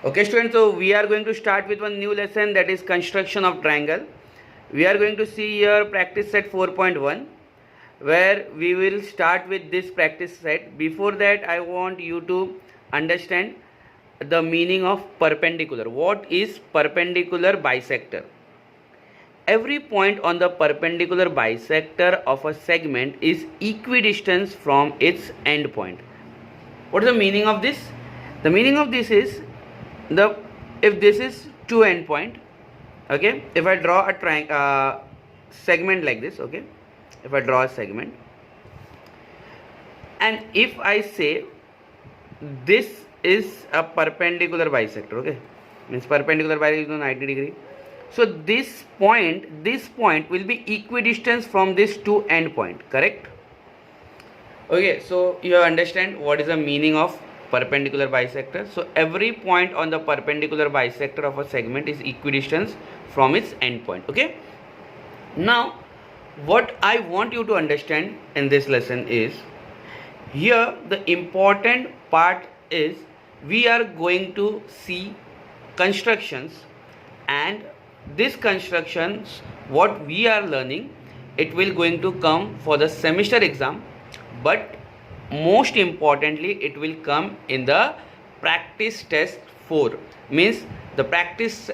Okay students, so we are going to start with one new lesson, that is construction of triangle. We are going to see here practice set 4.1, where we will start with this practice set. Before that, I want you to understand the meaning of perpendicular. What is perpendicular bisector? Every point on the perpendicular bisector of a segment is equidistant from its end point. What is the meaning of this? The meaning of this is, if this is two end point, okay, if I draw a triangle segment like this, okay, if I draw a segment, and if I say this is a perpendicular bisector, okay, means perpendicular bisector is 90 degree, so this point will be equidistant from this two end point, correct? Okay, so you understand what is the meaning of perpendicular bisector. So every point on the perpendicular bisector of a segment is equidistant from its end point. Okay, now what I want you to understand in this lesson is, here the important part is we are going to see constructions, and these constructions what we are learning, it will going to come for the semester exam, but most importantly it will come in the practice test 4. Means the practice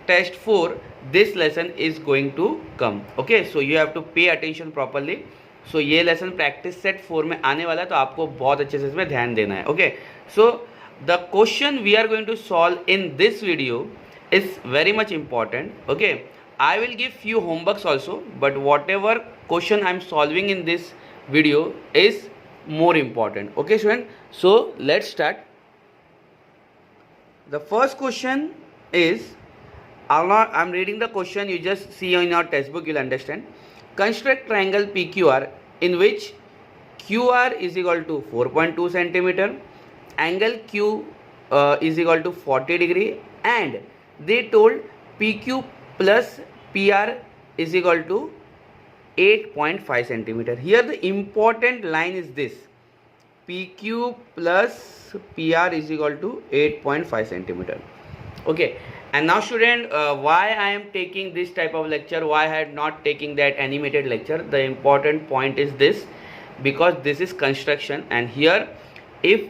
test 4, this lesson is going to come. Okay, so you have to pay attention properly. So ये lesson practice set 4 में आने वाला है, तो आपको बहुत अच्छे से इसमें ध्यान देना है. Okay, so the question we are going to solve in this video is very much important. Okay, I will give few homeworks also, but whatever question I am solving in this video is more important. Okay student, so let's start. The first question is, I'm reading the question, you just see in your textbook, you'll understand. Construct triangle PQR in which QR is equal to 4.2 centimeter, angle Q is equal to 40 degree, and they told PQ plus PR is equal to 8.5 centimeter. Here the important line is this: PQ plus PR is equal to 8.5 centimeter. Okay, and now student, why I am taking this type of lecture, why I am not taking that animated lecture? The important point is this, because this is construction, and here if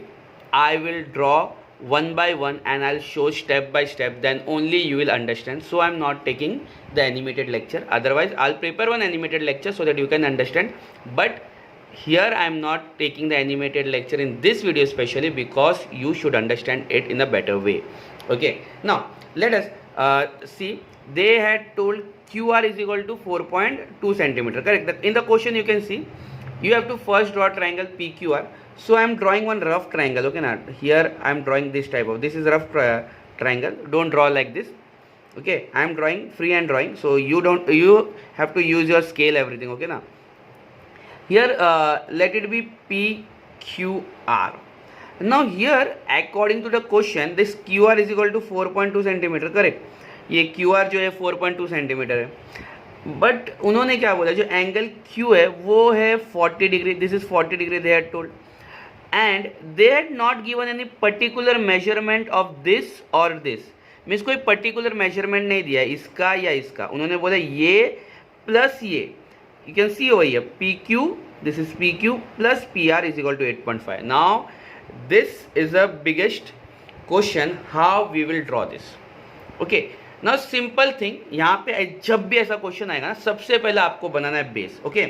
I will draw one by one and I'll show step by step, then only you will understand. So I'm not taking the animated lecture. Otherwise I'll prepare one animated lecture so that you can understand, but here I am not taking the animated lecture in this video especially because you should understand it in a better way. Okay, now let us see. They had told QR is equal to 4.2 centimeter, correct? In the question you can see, you have to first draw triangle PQR. So I am drawing one rough triangle. Okay, now here I am drawing this type of, this is rough triangle. Don't draw like this. Okay, I am drawing free hand drawing, so you have to use your scale, everything. Okay, now here let it be PQR. Now here according to the question, this QR is equal to 4.2 centimeter, correct? ये QR जो है 4.2 centimetre है, but उन्होंने क्या बोला, जो angle Q है वो है 40 degree. This is 40 degree they had told, and they had not given any particular measurement of this और दिस. मीन्स कोई पर्टिकुलर मेजरमेंट नहीं दिया इसका या इसका. उन्होंने बोला ये प्लस ये, you can see over here PQ, this is PQ plus PR is equal to 8.5. now this is the biggest question, how we will draw this. okay, now simple thing, यहाँ पे जब भी ऐसा क्वेश्चन आएगा ना, सबसे पहले आपको बनाना है base. Okay,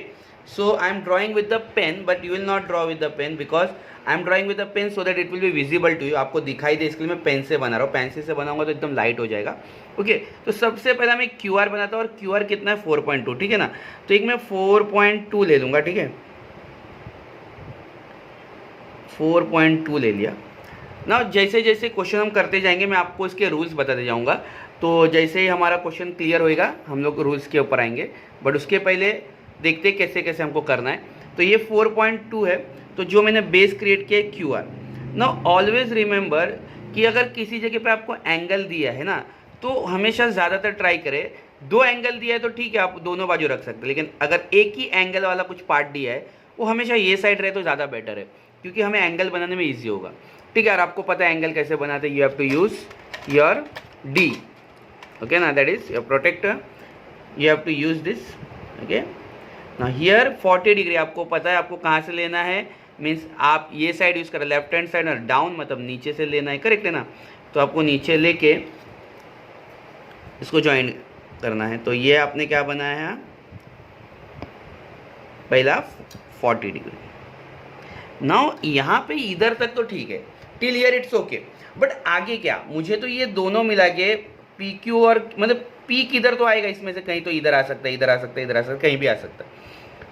so I am drawing with the pen, but you will not draw with the pen because I am drawing with the pen so that it will be visible to you. आपको दिखाई दे, इसके लिए मैं pen से बना रहा हूँ. Pencil से बनाऊंगा तो एकदम लाइट हो जाएगा. ओके, तो सबसे पहले मैं QR बनाता हूँ, और QR कितना है 4.2. ठीक है ना, तो एक मैं 4.2 ले लूँगा. ठीक है, 4.2 ले लिया. ना जैसे जैसे क्वेश्चन हम करते जाएंगे मैं आपको इसके रूल्स बताते जाऊँगा. तो जैसे ही हमारा क्वेश्चन क्लियर होएगा हम लोग रूल्स के ऊपर आएंगे, बट उसके पहले देखते कैसे कैसे हमको करना है. तो ये 4.2 है, तो जो मैंने बेस क्रिएट किया है QR. नाउ ऑलवेज रिमेंबर कि अगर किसी जगह पे आपको एंगल दिया है ना, तो हमेशा ज़्यादातर ट्राई करें, दो एंगल दिया है तो ठीक है आप दोनों बाजू रख सकते हैं, लेकिन अगर एक ही एंगल वाला कुछ पार्ट दिया है वो हमेशा ये साइड रहे तो ज़्यादा बेटर है, क्योंकि हमें एंगल बनाने में ईजी होगा. ठीक है यार, आपको पता है एंगल कैसे बनाते हैं. You have to use your D. Okay, now that is your protector. You have to use this. Okay, now here 40 degree आपको पता है आपको कहाँ से लेना है, मीन्स आप ये साइड यूज़ करें लेफ्ट हैंड साइड और डाउन मतलब नीचे से लेना है, करेक्ट है ना। तो आपको नीचे लेके इसको ज्वाइन करना है। तो ये आपने क्या बनाया है, पहला 40 डिग्री। नाउ यहाँ पे इधर तक तो ठीक है, till here it's okay, but आगे क्या, मुझे तो ये दोनों मिला के पी क्यू और मतलब पी किधर तो आएगा इसमें से, कहीं तो इधर आ सकता है, इधर आ सकता है, इधर आ सकता है, कहीं भी आ सकता है,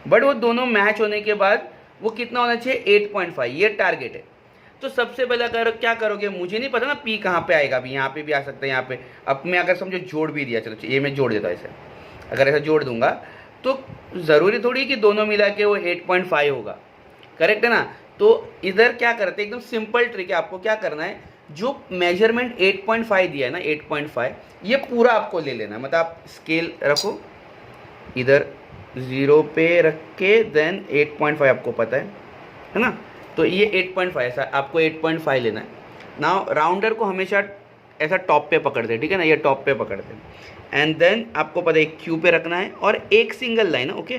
बट वो दोनों मैच होने के बाद वो कितना होना चाहिए 8.5, ये टारगेट है। तो सबसे पहले क्या करोगे, मुझे नहीं पता ना पी कहाँ पे आएगा, अभी यहाँ पे भी आ सकता है, यहाँ पे अब मैं अगर समझो जोड़ भी दिया, चलो ये मैं जोड़ देता हूँ ऐसे, अगर ऐसा जोड़ दूंगा तो ज़रूरी थोड़ी कि दोनों मिला के वो 8.5 होगा, करेक्ट है ना। तो इधर क्या करते हैं, एकदम सिंपल ट्रिक है, आपको क्या करना है, जो मेजरमेंट 8.5 दिया है ना 8.5, ये पूरा आपको ले लेना है। मतलब आप स्केल रखो इधर 0 पे रख के देन 8.5 आपको पता है ना, तो ये 8.5 ऐसा आपको 8.5 लेना है। नाउ राउंडर को हमेशा ऐसा टॉप पे पकड़ते, ठीक है ना, ये टॉप पे पकड़ते एंड देन आपको पता है क्यू पे रखना है और एक सिंगल लाइन, ओके।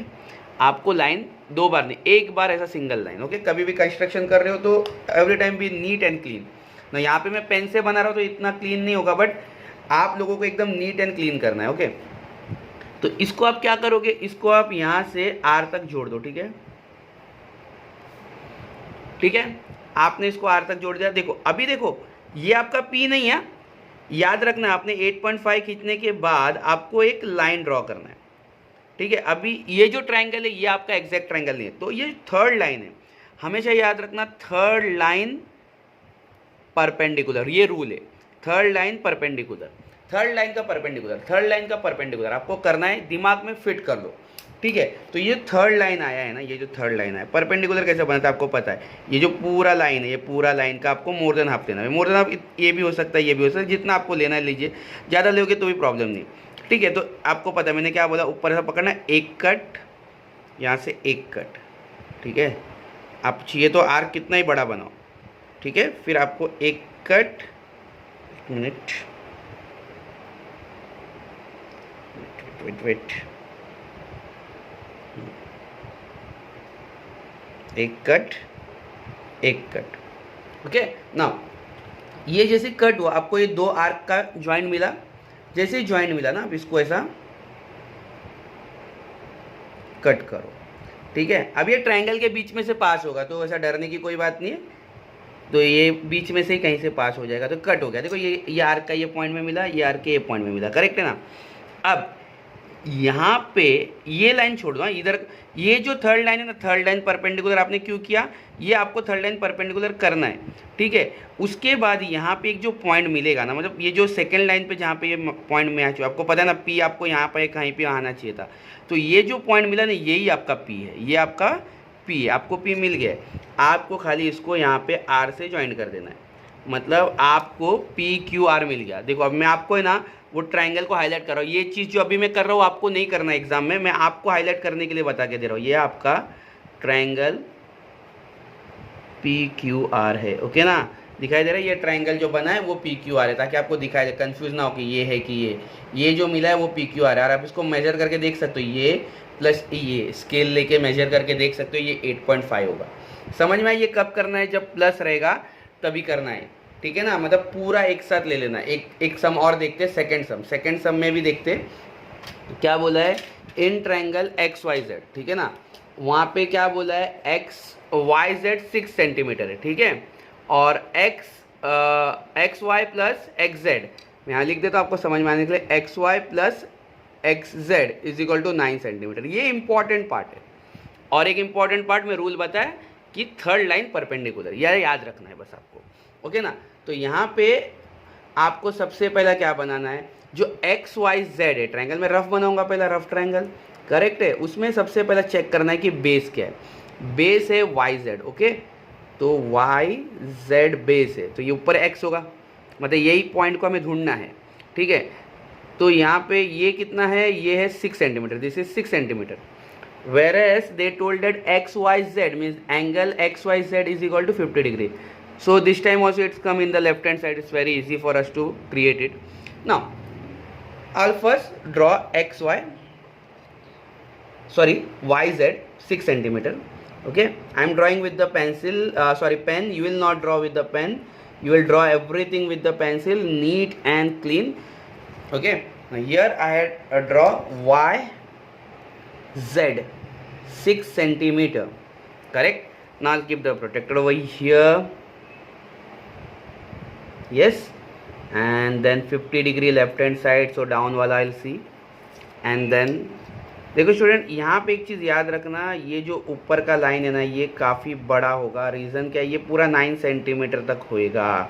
आपको लाइन दो बार नहीं, एक बार ऐसा सिंगल लाइन, ओके। कभी भी कंस्ट्रक्शन कर रहे हो तो एवरी टाइम भी नीट एंड क्लीन ना। यहाँ पे मैं पेन से बना रहा हूँ तो इतना क्लीन नहीं होगा, बट आप लोगों को एकदम नीट एंड क्लीन करना है, ओके। तो इसको आप क्या करोगे, इसको आप यहाँ से आर तक जोड़ दो, ठीक है, ठीक है। आपने इसको आर तक जोड़ दिया। देखो अभी देखो ये आपका पी नहीं है, याद रखना आपने 8.5 खींचने के बाद आपको एक लाइन ड्रॉ करना है, ठीक है। अभी ये जो ट्रायंगल है ये आपका एग्जैक्ट ट्रायंगल नहीं है, तो ये थर्ड लाइन है, हमेशा याद रखना थर्ड लाइन परपेंडिकुलर, ये रूल है, third line perpendicular, third line का परपेंडिकुलर, थर्ड लाइन का परपेंडिकुलर आपको करना है, दिमाग में फिट कर लो, ठीक है। तो ये थर्ड लाइन आया है ना, ये जो थर्ड लाइन आया, परपेंडिकुलर कैसे बनता है आपको पता है, ये जो पूरा लाइन है, ये पूरा लाइन का आपको मोर देन हाफ लेना है, मोर देन हाफ ये भी हो सकता है, ये भी हो सकता है, जितना आपको लेना है लीजिए, ज़्यादा लोगे तो भी प्रॉब्लम नहीं, ठीक है। तो आपको पता है मैंने क्या बोला, ऊपर से पकड़ना है, एक कट यहाँ से एक कट, ठीक है। आप चाहिए तो आर्क कितना ही बड़ा बनाओ, ठीक है, फिर आपको एक कट, एक मिनट वेट, एक कट एक कट, ओके। नाउ ये जैसे कट हुआ, आपको ये दो आर्क का ज्वाइंट मिला, जैसे ही ज्वाइंट मिला ना, अब इसको ऐसा कट करो, ठीक है। अब ये ट्रायंगल के बीच में से पास होगा, तो ऐसा डरने की कोई बात नहीं है, तो ये बीच में से ही कहीं से पास हो जाएगा, तो कट हो गया। देखो ये आर्क का ये पॉइंट में मिला, ये आर्क के ये पॉइंट में मिला, करेक्ट है ना। अब यहाँ पे ये लाइन छोड़ दो, इधर ये जो थर्ड लाइन है ना, थर्ड लाइन परपेंडिकुलर आपने क्यों किया, ये आपको थर्ड लाइन परपेंडिकुलर करना है, ठीक है। उसके बाद यहाँ पे एक जो पॉइंट मिलेगा ना, मतलब ये जो सेकंड लाइन पे जहाँ पे ये पॉइंट में आ चुका, आपको पता है ना पी आपको यहाँ पे कहीं पे आना चाहिए था, तो ये जो पॉइंट मिला ना यही आपका पी है, ये आपका पी है, आपको पी मिल गया है। आपको खाली इसको यहाँ पे आर से ज्वाइन कर देना है, मतलब आपको पी क्यू आर मिल गया। देखो अब मैं आपको है ना वो ट्रायंगल को हाईलाइट कर रहा हूँ, ये चीज़ जो अभी मैं कर रहा हूँ आपको नहीं करना है एग्जाम में, मैं आपको हाईलाइट करने के लिए बता के दे रहा हूँ, ये आपका ट्रायंगल पी क्यू आर है, ओके ना, दिखाई दे रहा है। ये ट्रायंगल जो बना है वो पी क्यू आर है, ताकि आपको दिखाई दे, कंफ्यूज ना हो कि ये है कि ये जो मिला है वो पी क्यू आर है। और आप इसको मेजर करके देख सकते हो, ये प्लस ये स्केल लेके मेजर करके देख सकते हो, ये 8.5 होगा। समझ में ये कब करना है, जब प्लस रहेगा तभी करना है, ठीक है ना। मतलब पूरा एक साथ ले लेना। एक सम और देखते हैं, सेकंड सम में भी देखते हैं क्या बोला है, in triangle X Y Z, ठीक है ना, वहाँ पे क्या बोला है एक्स वाई जेड 6 सेंटीमीटर है, ठीक है, और X Y plus X Z, मैं यहाँ लिख देता हूँ आपको समझ में आने के लिए, X Y plus X Z is equal to 9 centimetre. ये इंपॉर्टेंट पार्ट है। और एक इंपॉर्टेंट पार्ट में रूल बताया कि थर्ड लाइन परपेंडिकुलर, यह याद रखना है बस आपको, ओके ना। तो यहाँ पे आपको सबसे पहला क्या बनाना है, जो एक्स वाई जेड है, ट्रायंगल में रफ बनाऊंगा पहला, रफ ट्रायंगल, करेक्ट है। उसमें सबसे पहला चेक करना है कि बेस क्या है, बेस है वाई जेड, ओके। तो वाई जेड बेस है, तो ये ऊपर एक्स होगा, मतलब यही पॉइंट को हमें ढूंढना है, ठीक है। तो यहाँ पे ये कितना है, ये है 6 centimetre, this is 6 centimetre. whereas they told that xyz means angle xyz is equal to 50 degree, So this time also it's come in the left hand side. It's very easy for us to create it. Now I'll first draw xy, sorry yz 6 centimeter. Okay, I'm drawing with the pencil, pen. You will not draw with the pen. You will draw everything with the pencil, neat and clean. Okay, now here I had draw y z 6 centimeter. Correct. Now I'll keep the protector over here. Yes, and then 50 degree left hand side, so down वाला I'll see. And then देखो student, यहाँ पे एक चीज़ याद रखना, ये जो ऊपर का लाइन है ना, ये काफ़ी बड़ा होगा. रीज़न क्या है, ये पूरा 9 सेंटीमीटर तक होएगा.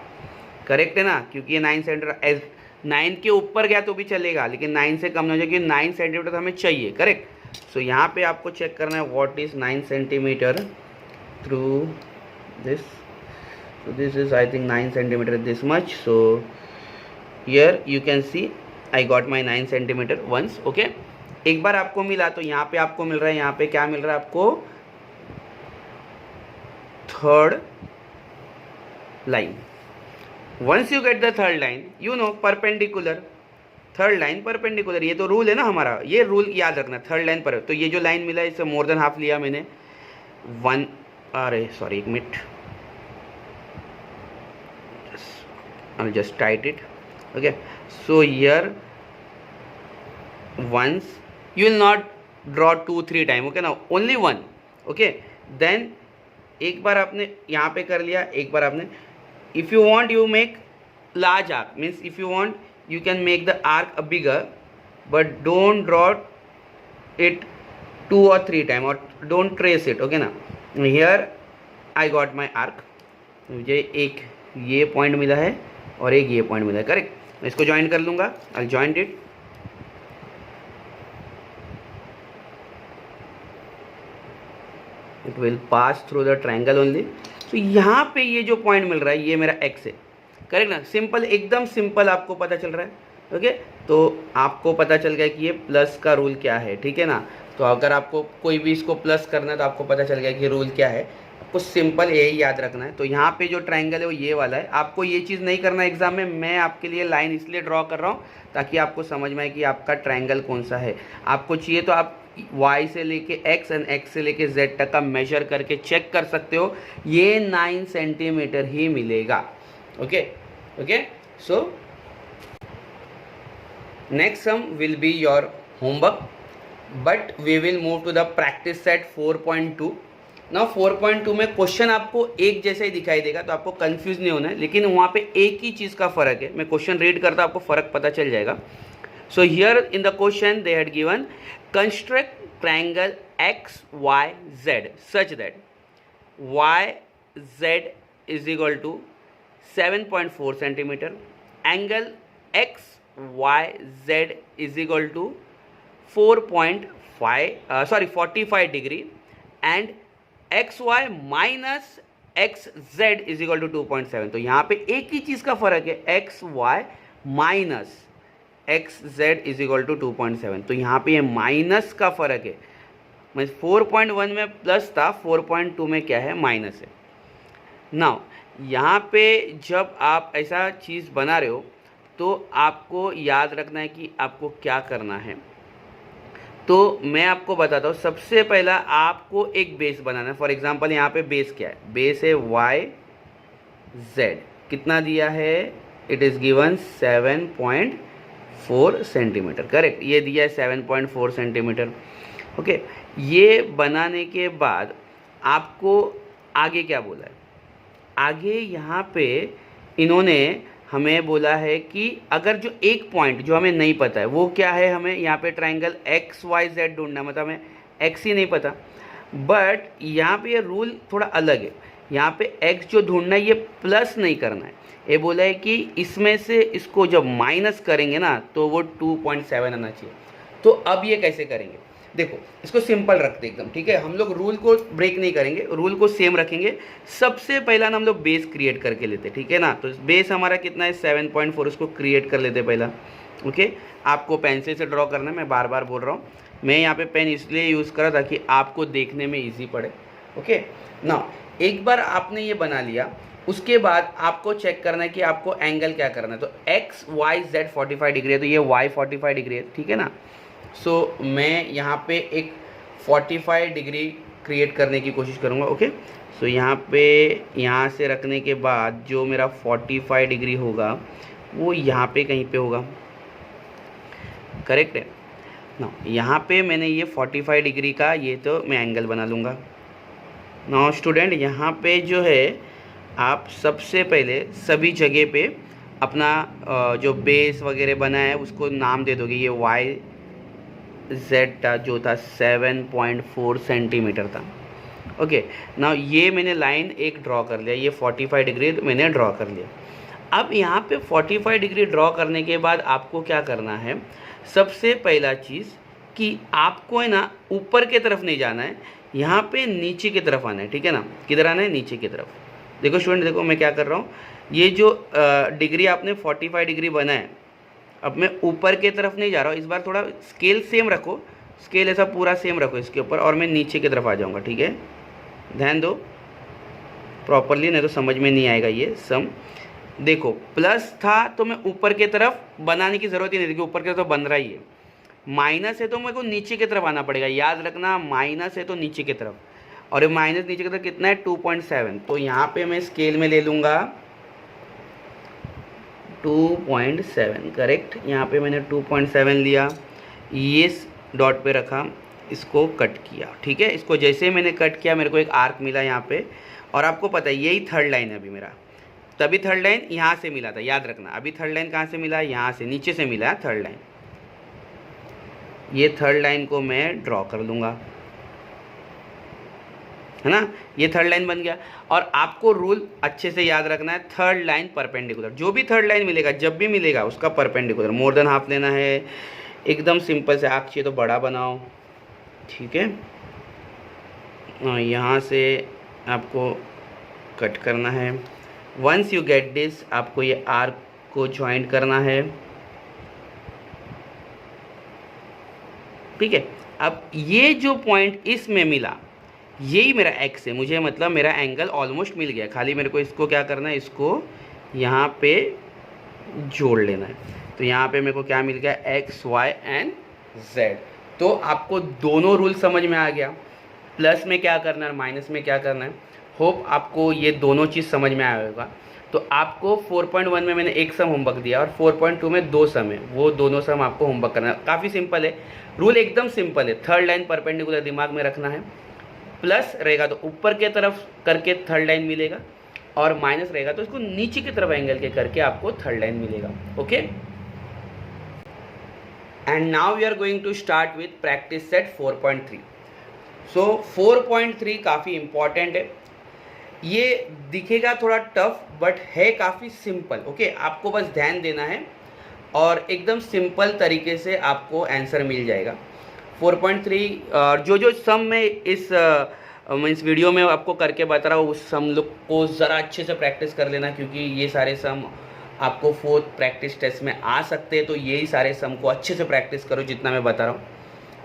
करेक्ट है ना, क्योंकि ये 9 सेंटीमीटर, 9 के ऊपर गया तो भी चलेगा, लेकिन 9 से कम ना हो जाए, क्योंकि 9 सेंटीमीटर तो हमें चाहिए. करेक्ट. सो यहाँ पे आपको चेक करना है what is 9 centimetre through this. So this is, I think, 9 centimeter, this much. So here you can see I got my 9 centimeter once. Okay, एक बार आपको मिला तो यहाँ पे आपको मिल रहा है, यहाँ पे क्या मिल रहा है आपको, third line. Once you get the third line, you know perpendicular, third line perpendicular, ये तो रूल है ना हमारा, ये रूल याद रखना. थर्ड लाइन पर, तो ये जो लाइन मिला इससे मोर देन हाफ लिया मैंने. वन, अरे सॉरी, एक minute, I'll just tight it. Okay, so here once, you will not draw 2-3 time. Okay, now only one. Okay, then एक बार आपने यहाँ पे कर लिया, एक बार आपने, if you want you make large arc, means if you want you can make the arc a bigger, but don't draw it 2 or 3 time, or don't trace it. Okay ना, here I got my arc. मुझे एक ये point मिला है और एक ये point मिला है. करेक्ट. मैं इसको ज्वाइन कर लूँगा. I joined it. It will pass through the triangle only. तो यहाँ पे ये जो पॉइंट मिल रहा है, ये मेरा एक्स है. करेक्ट ना, सिंपल, एकदम सिंपल आपको पता चल रहा है. ओके, तो आपको पता चल गया कि ये प्लस का रूल क्या है. ठीक है ना. तो अगर आपको कोई भी इसको प्लस करना है तो आपको पता चल गया कि रूल क्या है. आपको सिंपल यही याद रखना है. तो यहाँ पे जो ट्रायंगल है वो ये वाला है. आपको ये चीज़ नहीं करना एग्जाम में. मैं आपके लिए लाइन इसलिए ड्रॉ कर रहा हूँ ताकि आपको समझ में आए कि आपका ट्रायंगल कौन सा है. आपको चाहिए तो आप y से लेके x एंड x से लेके z तक का मेजर करके चेक कर सकते हो. ये 9 सेंटीमीटर ही मिलेगा. Okay okay. So next sum will be your homework, but we will move to the practice set 4.2. ना 4.2 में क्वेश्चन आपको एक जैसा ही दिखाई देगा, तो आपको कंफ्यूज नहीं होना है, लेकिन वहाँ पे एक ही चीज़ का फ़र्क है. मैं क्वेश्चन रीड करता आपको फ़र्क पता चल जाएगा. So here in the question they had given construct triangle X Y Z such that Y Z is equal to 7.4 centimetre, angle X Y Z is equal to 45 degree, and X Y minus X Z is equal to 2.7. तो यहाँ पे एक ही चीज़ का फर्क है, X Y minus X Z is equal to 2.7. तो यहाँ पे ये माइनस का फर्क है. मैं 4.1 में प्लस था, 4.2 में क्या है, माइनस है. नाउ यहाँ पे जब आप ऐसा चीज़ बना रहे हो तो आपको याद रखना है कि आपको क्या करना है. तो मैं आपको बताता हूँ. सबसे पहला आपको एक बेस बनाना है. फॉर एग्जांपल यहाँ पे बेस क्या है, बेस है वाई जेड. कितना दिया है, it is given 7.4 centimetre. Correct, ये दिया है 7.4 सेंटीमीटर. ओके, ये बनाने के बाद आपको आगे क्या बोला है, आगे यहाँ पे इन्होंने हमें बोला है कि अगर जो एक पॉइंट जो हमें नहीं पता है वो क्या है, हमें यहाँ पे ट्रायंगल एक्स वाई जेड ढूंढना, मतलब हमें एक्स ही नहीं पता. बट यहाँ पे ये रूल थोड़ा अलग है. यहाँ पे एक्स जो ढूंढना है ये प्लस नहीं करना है. ये बोला है कि इसमें से इसको जब माइनस करेंगे ना तो वो 2.7 आना चाहिए. तो अब ये कैसे करेंगे, देखो इसको सिंपल रखते एकदम. ठीक है, हम लोग रूल को ब्रेक नहीं करेंगे, रूल को सेम रखेंगे. सबसे पहला ना हम लोग बेस क्रिएट करके लेते. ठीक है ना, तो बेस हमारा कितना है 7.4, उसको क्रिएट कर लेते पहला. ओके, आपको पेंसिल से ड्रॉ करना है, मैं बार बार बोल रहा हूँ. मैं यहाँ पे पेन इसलिए यूज़ करा ताकि आपको देखने में ईजी पड़े. ओके, ना एक बार आपने ये बना लिया उसके बाद आपको चेक करना है कि आपको एंगल क्या करना है। तो एक्स वाई जेड 45 डिग्री है, तो ये वाई 45 डिग्री है, ठीक है ना। सो मैं यहाँ पे एक 45 डिग्री क्रिएट करने की कोशिश करूँगा। ओके, सो यहाँ पे यहाँ से रखने के बाद जो मेरा 45 डिग्री होगा वो यहाँ पे कहीं पे होगा, करेक्ट है ना। यहाँ पे मैंने ये 45 डिग्री का ये तो मैं एंगल बना लूँगा। नाउ स्टूडेंट, यहाँ पे जो है आप सबसे पहले सभी जगह पे अपना जो बेस वगैरह बना है उसको नाम दे दोगे। ये वाई जेड था जो था 7.4 सेंटीमीटर था। ओके, नाउ ये मैंने लाइन एक ड्रॉ कर लिया, ये 45 डिग्री मैंने ड्रॉ कर लिया। अब यहाँ पे 45 डिग्री ड्रॉ करने के बाद आपको क्या करना है, सबसे पहला चीज़ कि आपको है ना ऊपर की तरफ नहीं जाना है, यहाँ पे नीचे की तरफ आना है, ठीक है ना। किधर आना है, नीचे की तरफ। देखो स्टूडेंट, देखो मैं क्या कर रहा हूँ, ये जो डिग्री आपने 45 डिग्री बना है, अब मैं ऊपर की तरफ नहीं जा रहा हूँ, इस बार थोड़ा स्केल सेम रखो, स्केल ऐसा पूरा सेम रखो इसके ऊपर, और मैं नीचे की तरफ आ जाऊँगा, ठीक है। ध्यान दो प्रॉपरली, नहीं तो समझ में नहीं आएगा ये सम। देखो प्लस था तो मैं ऊपर की तरफ बनाने की ज़रूरत ही नहीं, देखिए ऊपर की तरफ तो बन रहा ही है। माइनस है तो मेरे को नीचे की तरफ आना पड़ेगा, याद रखना माइनस है तो नीचे की तरफ, और ये माइनस नीचे की तरफ कितना है 2.7। तो यहाँ पे मैं स्केल में ले लूँगा 2.7, करेक्ट। यहाँ पे मैंने 2.7 लिया, ये डॉट पे रखा, इसको कट किया, ठीक है। इसको जैसे मैंने कट किया मेरे को एक आर्क मिला यहाँ पे, और आपको पता है यही थर्ड लाइन है अभी मेरा। तभी थर्ड लाइन यहाँ से मिला था, याद रखना। अभी थर्ड लाइन कहाँ से मिला है, यहाँ से, नीचे से मिला है थर्ड लाइन। ये थर्ड लाइन को मैं ड्रॉ कर लूँगा, है ना। ये थर्ड लाइन बन गया। और आपको रूल अच्छे से याद रखना है, थर्ड लाइन परपेंडिकुलर, जो भी थर्ड लाइन मिलेगा जब भी मिलेगा उसका परपेंडिकुलर मोर देन हाफ लेना है। एकदम सिंपल से, आँख चाहिए तो बड़ा बनाओ, ठीक है। यहाँ से आपको कट करना है। वंस यू गेट दिस, आपको ये आर्क को ज्वाइंट करना है, ठीक है। अब ये जो पॉइंट इसमें मिला यही मेरा एक्स है, मुझे मतलब मेरा एंगल ऑलमोस्ट मिल गया, खाली मेरे को इसको क्या करना है, इसको यहाँ पे जोड़ लेना है। तो यहाँ पे मेरे को क्या मिल गया, एक्स वाई एंड जेड। तो आपको दोनों रूल समझ में आ गया, प्लस में क्या करना है, माइनस में क्या करना है। होप आपको ये दोनों चीज़ समझ में आया होगा। तो आपको 4.1 में मैंने एक सम होमवर्क दिया और 4.2 में 2 सम है, वो दोनों सम आपको होमवर्क करना है। काफ़ी सिंपल है, रूल एकदम सिंपल है। थर्ड लाइन परपेंडिकुलर दिमाग में रखना है, प्लस रहेगा तो ऊपर के तरफ करके थर्ड लाइन मिलेगा, और माइनस रहेगा तो इसको नीचे की तरफ एंगल के करके आपको थर्ड लाइन मिलेगा। Okay, and now we are going to start with practice set 4.3। सो 4.3 काफ़ी इंपॉर्टेंट है। ये दिखेगा थोड़ा टफ बट है काफ़ी सिंपल। ओके, आपको बस ध्यान देना है और एकदम सिंपल तरीके से आपको आंसर मिल जाएगा। 4.3 जो सम में इस मीन्स वीडियो में आपको करके बता रहा हूँ, उस सम लोग को ज़रा अच्छे से प्रैक्टिस कर लेना, क्योंकि ये सारे सम आपको 4th प्रैक्टिस टेस्ट में आ सकते हैं। तो यही सारे सम को अच्छे से प्रैक्टिस करो जितना मैं बता रहा हूँ।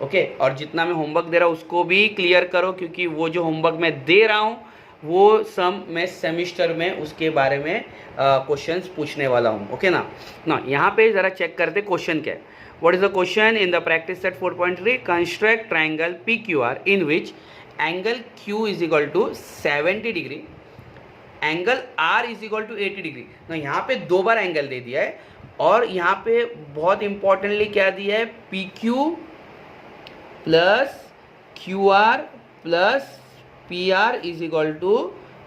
ओके, और जितना मैं होमवर्क दे रहा हूँ उसको भी क्लियर करो, क्योंकि वो जो होमवर्क मैं दे रहा हूँ वो सम मैं सेमिस्टर में उसके बारे में क्वेश्चंस पूछने वाला हूँ। ओके ना यहाँ पे ज़रा चेक करते क्वेश्चन क्या है। What is the question in the practice set 4.3? Construct triangle PQR in which angle Q is equal to 70 degree, angle R is equal to 80 degree. ना यहाँ पे 2 बार एंगल दे दिया है, और यहाँ पे बहुत इंपॉर्टेंटली क्या दिया है, PQ plus QR plus PR is equal to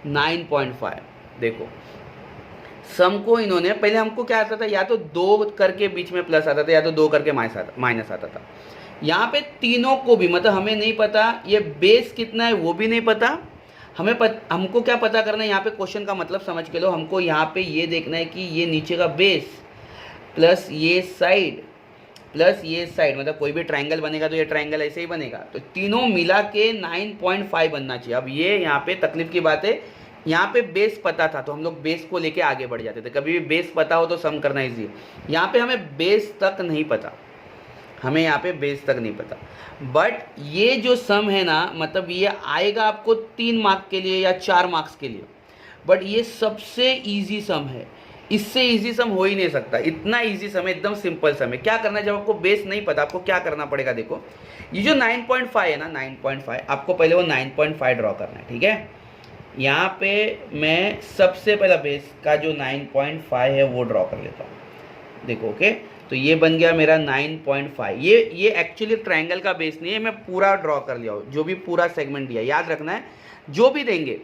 9.5। देखो सम को इन्होंने, पहले हमको क्या आता था, या तो 2 करके बीच में प्लस आता था, या तो 2 करके माइनस आता था। यहाँ पे तीनों को भी, मतलब हमें नहीं पता ये बेस कितना है वो भी नहीं पता, हमको क्या पता करना है, यहाँ पे क्वेश्चन का मतलब समझ के लो। हमको यहाँ पे ये देखना है कि ये नीचे का बेस प्लस ये साइड प्लस ये साइड, मतलब कोई भी ट्राइंगल बनेगा तो ये ट्राइंगल ऐसे ही बनेगा, तो तीनों मिला के 9.5 बनना चाहिए। अब ये यहाँ पे तकलीफ की बात है, यहाँ पे बेस पता था तो हम लोग बेस को लेके आगे बढ़ जाते थे। कभी भी बेस पता हो तो सम करना ईजी है। यहाँ पे हमें बेस तक नहीं पता, हमें यहाँ पे बेस तक नहीं पता, बट ये जो सम है ना, मतलब ये आएगा आपको 3 मार्क्स के लिए या 4 मार्क्स के लिए। बट ये सबसे ईजी सम है, इससे ईजी सम हो ही नहीं सकता। इतना ईजी सम है, एकदम सिंपल सम है। क्या करना है, जब आपको बेस नहीं पता आपको क्या करना पड़ेगा, देखो ये जो 9.5 है ना, 9.5 आपको पहले वो 9.5 ड्रॉ करना है, ठीक है। यहाँ पे मैं सबसे पहला बेस का जो 9.5 है वो ड्रॉ कर लेता हूँ, देखो ओके। तो ये बन गया मेरा 9.5। ये एक्चुअली ट्रायंगल का बेस नहीं है, मैं पूरा ड्रॉ कर लिया हूँ, जो भी पूरा सेगमेंट दिया। याद रखना है जो भी देंगे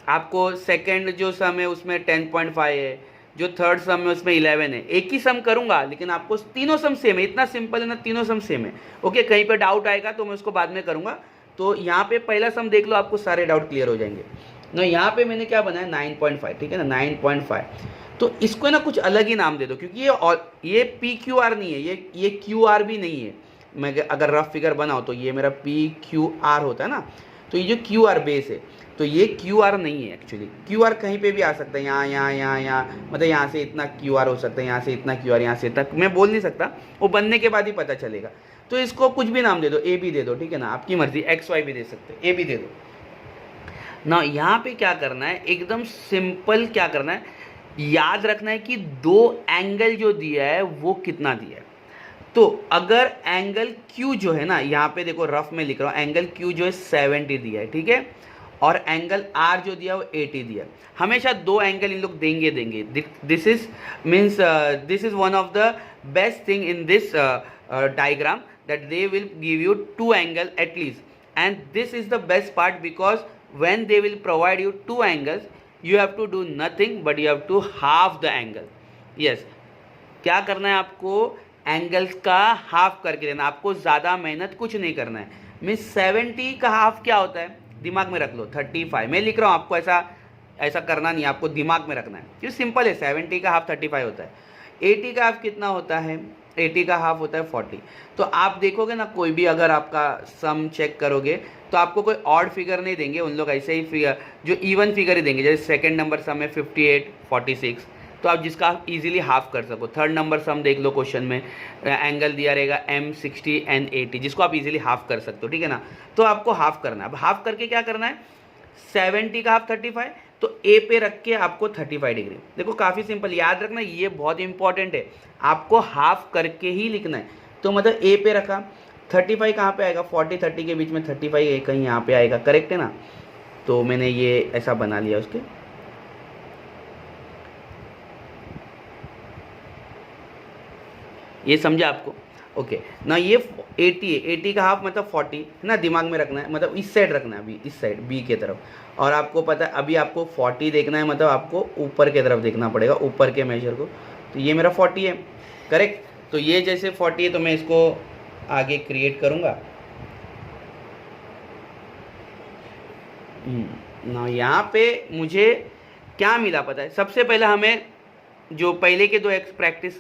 आपको, सेकंड जो सम है उसमें 10.5 है, जो थर्ड सम है उसमें 11 है। एक ही सम करूंगा लेकिन आपको तीनों सम सेम है, इतना सिंपल है ना, तीनों सम सेम है। ओके, कहीं पे डाउट आएगा तो मैं उसको बाद में करूंगा। तो यहाँ पे पहला सम देख लो, आपको सारे डाउट क्लियर हो जाएंगे ना। यहाँ पे मैंने क्या बनाया 9.5, ठीक है ना, 9.5। तो इसको ना कुछ अलग ही नाम दे दो, क्योंकि ये पी क्यू आर नहीं है, ये क्यू आर भी नहीं है। मैं अगर रफ फिगर बनाऊँ तो ये मेरा पी क्यू आर होता है ना, तो ये जो क्यू आर बेस है, तो ये क्यू आर नहीं है। एक्चुअली क्यू आर कहीं पे भी आ सकता है, यहाँ, मतलब यहाँ से इतना क्यू आर हो सकता है, यहाँ से इतना क्यू आर, यहाँ से इतना, मैं बोल नहीं सकता, वो बनने के बाद ही पता चलेगा। तो इसको कुछ भी नाम दे दो, ए भी दे दो, ठीक है ना, आपकी मर्जी, एक्स वाई भी दे सकते, ए भी दे दो ना। यहाँ पे क्या करना है, एकदम सिंपल क्या करना है, याद रखना है कि दो एंगल जो दिया है वो कितना दिया है। तो अगर एंगल Q जो है ना, यहाँ पे देखो रफ में लिख रहा हूँ, एंगल Q जो है 70 दिया है, ठीक है, और एंगल R जो दिया वो 80 दिया। हमेशा दो एंगल इन लोग देंगे। This is one of the best thing in this diagram, that they will give you two angle at least, and this is the best part, because when they will provide you two angles, you have to do nothing but you have to half the angle. yes, क्या करना है आपको, angles का half करके देना, आपको ज़्यादा मेहनत कुछ नहीं करना है। मीन्स 70 का हाफ क्या होता है, दिमाग में रख लो, 35। मैं लिख रहा हूँ, आपको ऐसा करना नहीं, आपको दिमाग में रखना है, क्योंकि सिंपल है, 70 का हाफ 35 होता है। 80 का हाफ कितना होता है, 80 का हाफ होता है 40। तो आप देखोगे ना, कोई भी अगर आपका सम चेक करोगे तो आपको कोई ऑड फिगर नहीं देंगे, उन लोग ऐसे ही फिगर, जो इवन फिगर ही देंगे। जैसे सेकंड नंबर सम है 58, 46, तो आप जिसका आप इजीली हाफ कर सको। थर्ड नंबर सम देख लो, क्वेश्चन में एंगल दिया रहेगा M 60 and 80, जिसको आप इजीली हाफ कर सकते हो, ठीक है ना। तो आपको हाफ करना है। अब हाफ करके क्या करना है, 70 का हाफ 35, तो ए पे रख के आपको 35 डिग्री। देखो काफ़ी सिंपल, याद रखना ये बहुत इंपॉर्टेंट है, आपको हाफ करके ही लिखना है। तो मतलब ए पे रखा, 35 कहाँ पे आएगा, 40 30 के बीच में 35 कहीं यहाँ पे आएगा, करेक्ट है ना। तो मैंने ये ऐसा बना लिया उसके, ये समझा आपको, ओके ना। ये 80 है, 80 का हाफ मतलब 40 है ना, दिमाग में रखना है, मतलब इस साइड रखना है, अभी इस साइड बी के तरफ। और आपको पता है अभी आपको 40 देखना है, मतलब आपको ऊपर के तरफ देखना पड़ेगा, ऊपर के मेजर को। तो ये मेरा 40 है, करेक्ट। तो ये जैसे 40 है तो मैं इसको आगे क्रिएट करूँगा ना। यहाँ पे मुझे क्या मिला पता है, सबसे पहले हमें जो पहले के दो प्रैक्टिस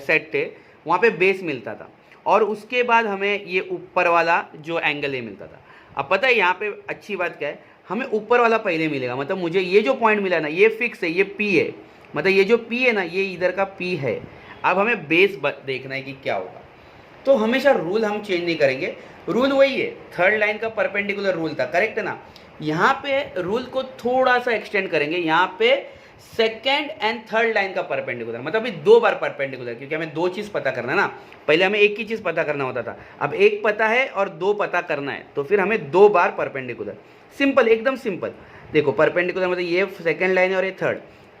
सेट थे वहाँ पे बेस मिलता था, और उसके बाद हमें ये ऊपर वाला जो एंगल ये मिलता था। अब पता है यहाँ पे अच्छी बात क्या है, हमें ऊपर वाला पहले मिलेगा, मतलब मुझे ये जो पॉइंट मिला ना ये फिक्स है, ये P है, मतलब ये जो P है ना ये इधर का P है। अब हमें बेस देखना है कि क्या होगा। तो हमेशा रूल हम चेंज नहीं करेंगे, रूल वही है, थर्ड लाइन का परपेंडिकुलर रूल था, करेक्ट है ना। यहाँ पे रूल को थोड़ा सा एक्सटेंड करेंगे, यहाँ पे सेकेंड एंड थर्ड लाइन का परपेंडिकुलर, मतलब अभी दो बार परपेंडिकुलर, क्योंकि हमें दो चीज़ पता करना है ना। पहले हमें एक ही चीज़ पता करना होता था, अब एक पता है और दो पता करना है, तो फिर हमें दो बार परपेंडिकुलर। सिंपल, एकदम सिंपल। देखो परपेंडिकुलर मतलब ये सेकेंड लाइन है और ये थर्ड,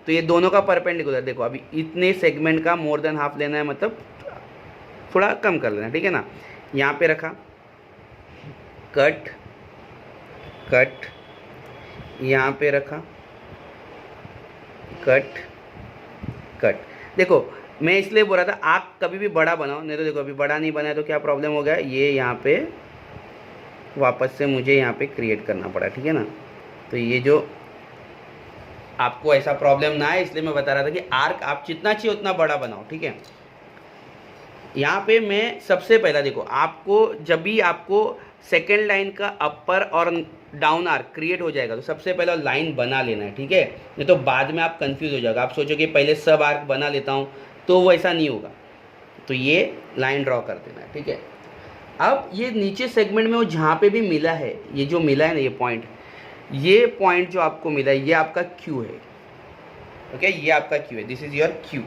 तो ये दोनों का परपेंडिकुलर। देखो अभी इतने सेगमेंट का मोर देन हाफ लेना है, मतलब थोड़ा कम कर लेना, ठीक है ना। यहाँ पे रखा, कट कट, यहाँ पे रखा, कट कट। देखो मैं इसलिए बोल रहा था आप कभी भी बड़ा बनाओ, नहीं तो देखो अभी बड़ा नहीं बनाया तो क्या प्रॉब्लम हो गया, ये यहाँ पे वापस से मुझे यहाँ पे क्रिएट करना पड़ा, ठीक है ना। तो ये जो आपको ऐसा प्रॉब्लम ना है इसलिए मैं बता रहा था कि आर्क आप जितना चाहिए उतना बड़ा बनाओ, ठीक है। यहाँ पे मैं सबसे पहला देखो, आपको जब भी आपको सेकेंड लाइन का अपर और डाउन आर्क क्रिएट हो जाएगा तो सबसे पहला लाइन बना लेना है, ठीक है। नहीं तो बाद में आप कंफ्यूज हो जाएगा, आप सोचोगे पहले सब आर्क बना लेता हूँ, तो वो ऐसा नहीं होगा। तो ये लाइन ड्रॉ कर देना है, ठीक है। अब ये नीचे सेगमेंट में वो जहाँ पे भी मिला है, ये जो मिला है ना ये पॉइंट, ये पॉइंट जो आपको मिला है ये आपका क्यू है, ओके, ये आपका क्यू है, दिस इज योर क्यू।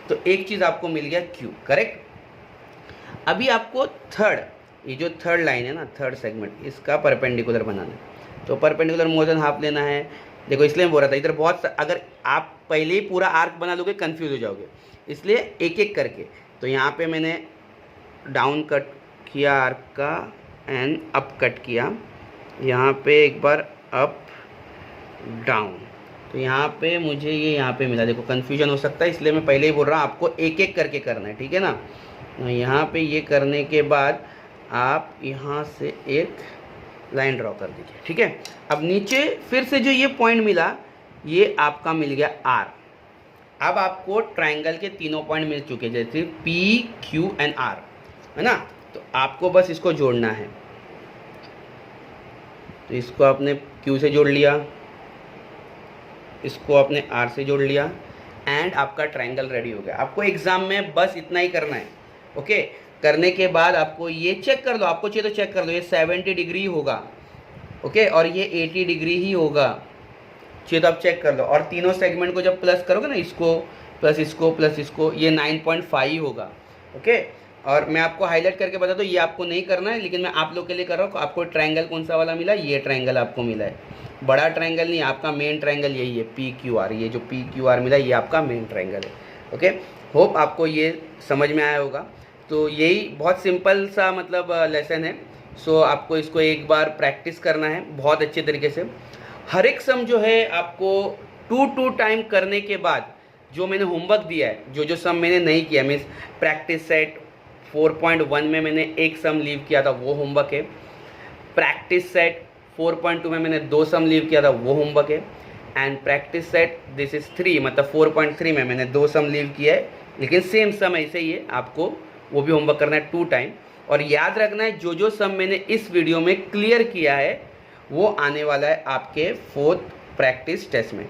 तो एक चीज़ आपको मिल गया क्यू, करेक्ट। अभी आपको थर्ड, ये जो थर्ड लाइन है ना, थर्ड सेगमेंट, इसका परपेंडिकुलर बनाना है। तो परपेंडिकुलर मोर देन हाफ लेना है। देखो इसलिए मैं बोल रहा था इधर बहुत, अगर आप पहले ही पूरा आर्क बना लोगे कंफ्यूज हो जाओगे, इसलिए एक एक करके। तो यहाँ पे मैंने डाउन कट किया आर्क का एंड अप कट किया, यहाँ पे एक बार अप डाउन, तो यहाँ पे मुझे ये यहाँ पे मिला। देखो कन्फ्यूजन हो सकता है, इसलिए मैं पहले ही बोल रहा हूँ आपको एक एक करके करना है, ठीक है ना। यहाँ पे ये करने के बाद आप यहाँ से एक लाइन ड्रॉ कर दीजिए, ठीक है। अब नीचे फिर से जो ये पॉइंट मिला, ये आपका मिल गया आर। अब आपको ट्राइंगल के तीनों पॉइंट मिल चुके हैं, जैसे पी क्यू एंड आर, है ना। तो आपको बस इसको जोड़ना है। तो इसको आपने क्यू से जोड़ लिया, इसको आपने आर से जोड़ लिया, एंड आपका ट्रायंगल रेडी हो गया। आपको एग्जाम में बस इतना ही करना है, ओके। करने के बाद आपको ये चेक कर लो, आपको चाहिए तो चेक कर लो, ये 70 डिग्री होगा, ओके, और ये 80 डिग्री ही होगा, चाहिए तो आप चेक कर लो। और तीनों सेगमेंट को जब प्लस करोगे ना, इसको प्लस इसको प्लस इसको, ये 9.5 होगा, ओके। और मैं आपको हाईलाइट करके बता दूँ, ये आपको नहीं करना है, लेकिन मैं आप लोग के लिए कर रहा हूँ। आपको ट्रायंगल कौन सा वाला मिला, ये ट्रायंगल आपको मिला है, बड़ा ट्रायंगल नहीं, आपका मेन ट्रायंगल यही है, पी क्यू आर। ये जो पी क्यू आर मिला ये आपका मेन ट्रायंगल है, ओके। होप आपको ये समझ में आया होगा। तो यही बहुत सिंपल सा मतलब लेसन है। सो आपको इसको एक बार प्रैक्टिस करना है बहुत अच्छे तरीके से। हर एक सम जो है आपको 2 टाइम करने के बाद जो मैंने होमवर्क दिया है, जो सम मैंने नहीं किया, मीन्स प्रैक्टिस सेट 4.1 में मैंने एक सम लीव किया था, वो होमवर्क है। प्रैक्टिस सेट 4.2 में मैंने 2 सम लीव किया था, वो होमवर्क है। And practice set this is 3, मतलब 4.3 में मैंने 2 सम लीव किया है, लेकिन सेम सम ऐसे ही है, आपको वो भी होमवर्क करना है 2 टाइम। और याद रखना है जो सम मैंने इस वीडियो में क्लियर किया है वो आने वाला है आपके 4th प्रैक्टिस टेस्ट में।